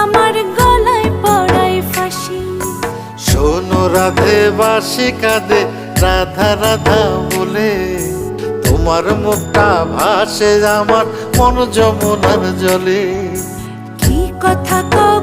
আমার গলায় পড়াই ফাঁসি। শোনো রাধে বাঁশি কাঁদে রাধা রাধা বলে, তোমার মুখটা ভাসে আমার মন যমুনার জলে। কি কথা কও